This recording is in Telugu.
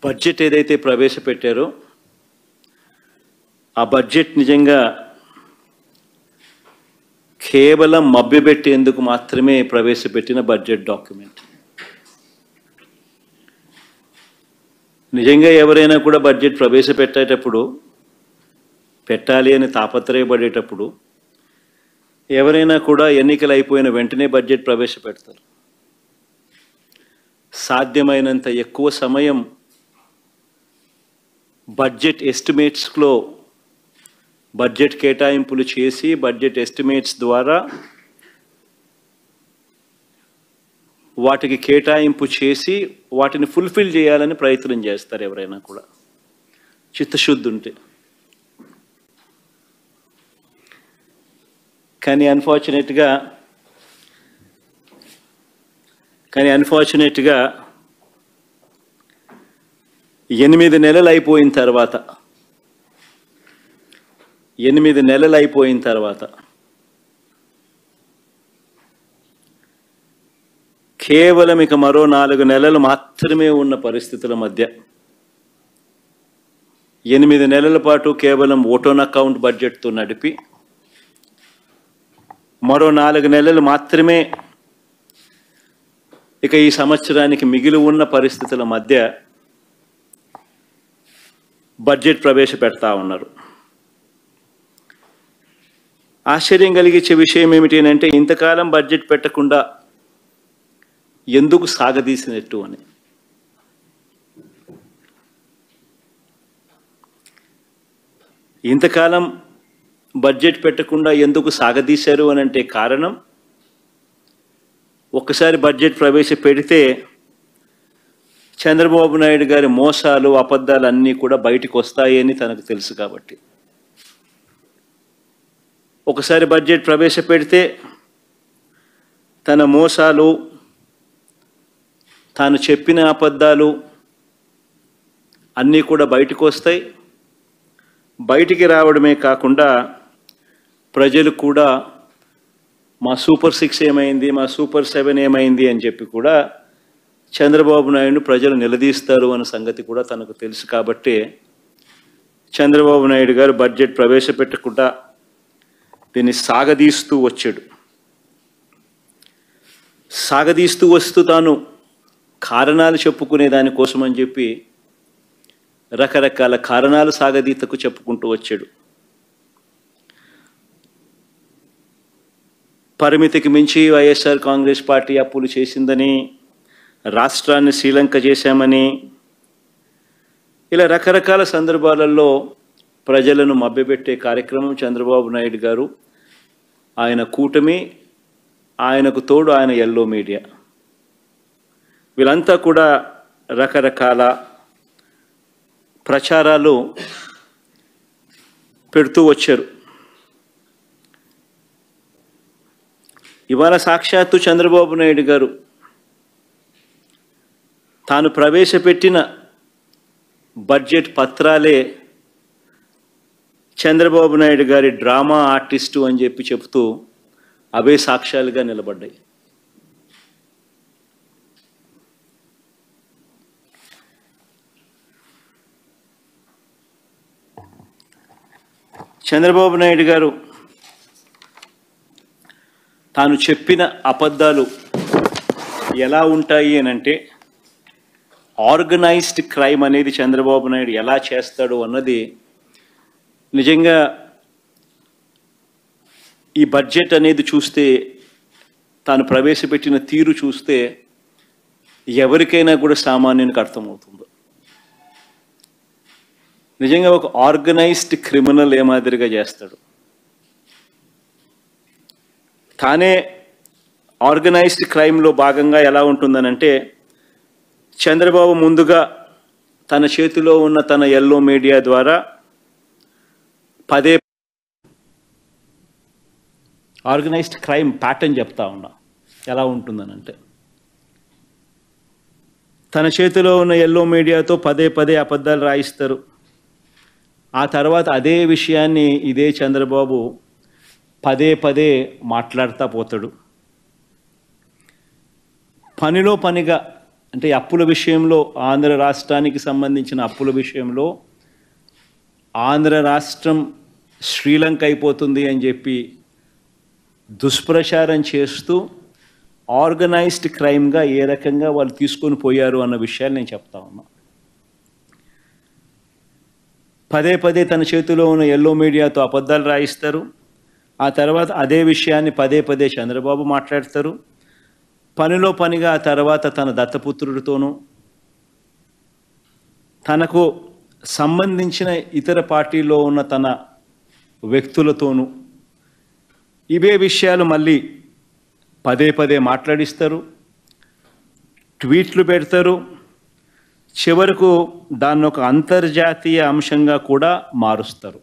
బడ్జెట్ ఏదైతే ప్రవేశపెట్టారో ఆ బడ్జెట్ నిజంగా కేవలం మభ్యపెట్టేందుకు మాత్రమే ప్రవేశపెట్టిన బడ్జెట్ డాక్యుమెంట్. నిజంగా ఎవరైనా కూడా బడ్జెట్ ప్రవేశపెట్టేటప్పుడు, పెట్టాలి అని తాపత్రయపడేటప్పుడు ఎవరైనా కూడా ఎన్నికలు అయిపోయిన వెంటనే బడ్జెట్ ప్రవేశపెడతారు. సాధ్యమైనంత ఎక్కువ సమయం బడ్జెట్ ఎస్టిమేట్స్లో బడ్జెట్ కేటాయింపులు చేసి బడ్జెట్ ఎస్టిమేట్స్ ద్వారా వాటికి కేటాయింపు చేసి వాటిని ఫుల్ఫిల్ చేయాలని ప్రయత్నం చేస్తారు ఎవరైనా కూడా, చిత్తశుద్ధి ఉంటే. కానీ అన్ఫార్చునేట్గా 8 నెలలు అయిపోయిన తర్వాత కేవలం ఇక మరో 4 నెలలు మాత్రమే ఉన్న పరిస్థితుల మధ్య 8 నెలల పాటు కేవలం ఓటోన్ అకౌంట్ బడ్జెట్తో నడిపి మరో 4 నెలలు మాత్రమే ఇక ఈ సంవత్సరానికి మిగిలి ఉన్న పరిస్థితుల మధ్య బడ్జెట్ ప్రవేశపెడతా ఉన్నారు. ఆశ్చర్యం కలిగించే విషయం ఏమిటి అంటే ఇంతకాలం బడ్జెట్ పెట్టకుండా ఎందుకు సాగదీసినట్టు అని. ఇంతకాలం బడ్జెట్ పెట్టకుండా ఎందుకు సాగదీశారు అని అంటే కారణం, ఒక్కసారి బడ్జెట్ ప్రవేశపెడితే చంద్రబాబు నాయుడు గారి మోసాలు అబద్ధాలు అన్నీ కూడా బయటకు వస్తాయని తనకు తెలుసు కాబట్టి. ఒకసారి బడ్జెట్ ప్రవేశపెడితే తన మోసాలు, తాను చెప్పిన అబద్ధాలు అన్నీ కూడా బయటకు వస్తాయి. బయటికి రావడమే కాకుండా ప్రజలు కూడా మా సూపర్ 6 ఏమైంది, మా సూపర్ 7 ఏమైంది అని చెప్పి కూడా చంద్రబాబు నాయుడు ప్రజలు నిలదీస్తారు అన్న సంగతి కూడా తనకు తెలుసు కాబట్టి చంద్రబాబు నాయుడు గారు బడ్జెట్ ప్రవేశపెట్టకుండా దీన్ని సాగదీస్తూ వస్తూ తాను కారణాలు చెప్పుకునే దానికోసం అని చెప్పి రకరకాల కారణాలు సాగదీతకు చెప్పుకుంటూ వచ్చాడు. పరిమితికి మించి వైఎస్ఆర్ కాంగ్రెస్ పార్టీ అప్పులు చేసిందని, రాష్ట్రాన్ని శ్రీలంక చేశామని, ఇలా రకరకాల సందర్భాలలో ప్రజలను మభ్యపెట్టే కార్యక్రమం చంద్రబాబు నాయుడు గారు, ఆయన కూటమి, ఆయనకు తోడు ఆయన ఎల్లో మీడియా, వీళ్ళంతా కూడా రకరకాల ప్రచారాలు పెడుతూ వచ్చారు. ఇవాళ సాక్షాత్తు చంద్రబాబు నాయుడు గారు తాను ప్రవేశపెట్టిన బడ్జెట్ పత్రాలే చంద్రబాబు నాయుడు గారి డ్రామా ఆర్టిస్టు అని చెప్పి చెబుతూ అవే సాక్ష్యాలుగా నిలబడ్డాయి. చంద్రబాబు నాయుడు గారు తాను చెప్పిన అబద్ధాలు ఎలా ఉంటాయి అని అంటే, ఆర్గనైజ్డ్ క్రైమ్ అనేది చంద్రబాబు నాయుడు ఎలా చేస్తాడు అన్నది నిజంగా ఈ బడ్జెట్ అనేది చూస్తే, తాను ప్రవేశపెట్టిన తీరు చూస్తే ఎవరికైనా కూడా సామాన్యునికి అర్థమవుతుంది. నిజంగా ఒక ఆర్గనైజ్డ్ క్రిమినల్ ఏ మాదిరిగా చేస్తాడు. తానే ఆర్గనైజ్డ్ క్రైమ్లో భాగంగా ఎలా ఉంటుందనంటే, చంద్రబాబు ముందుగా తన చేతిలో ఉన్న తన ఎల్లో మీడియా ద్వారా పదే ఆర్గనైజ్డ్ క్రైమ్ ప్యాటర్న్ చెప్తా ఉన్నా ఎలా ఉంటుందనంటే, తన చేతిలో ఉన్న ఎల్లో మీడియాతో పదే అబద్ధాలు రాయిస్తారు. ఆ తర్వాత అదే విషయాన్ని ఇదే చంద్రబాబు పదే మాట్లాడుతూ పోతాడు. పనిలో పనిగా అంటే అప్పుల విషయంలో, ఆంధ్ర రాష్ట్రానికి సంబంధించిన అప్పుల విషయంలో ఆంధ్ర రాష్ట్రం శ్రీలంక అయిపోతుంది అని చెప్పి దుష్ప్రచారం చేస్తూ ఆర్గనైజ్డ్ క్రైమ్గా ఏ రకంగా వాళ్ళు తీసుకొని పోయారు అన్న విషయాలు నేను చెప్తా ఉన్నా. పదే పదే తన చేతిలో ఉన్న ఎల్లో మీడియాతో అబద్ధాలు రాయిస్తారు. ఆ తర్వాత అదే విషయాన్ని పదే పదే చంద్రబాబు మాట్లాడతారు. పనిలో పనిగా ఆ తర్వాత తన దత్తపుత్రుడితోనూ తనకు సంబంధించిన ఇతర పార్టీలో ఉన్న తన వ్యక్తులతోనూ ఇవే విషయాలు మళ్ళీ పదే పదే మాట్లాడిస్తారు, ట్వీట్లు పెడతారు. చివరకు దాన్ని ఒక అంతర్జాతీయ అంశంగా కూడా మారుస్తారు.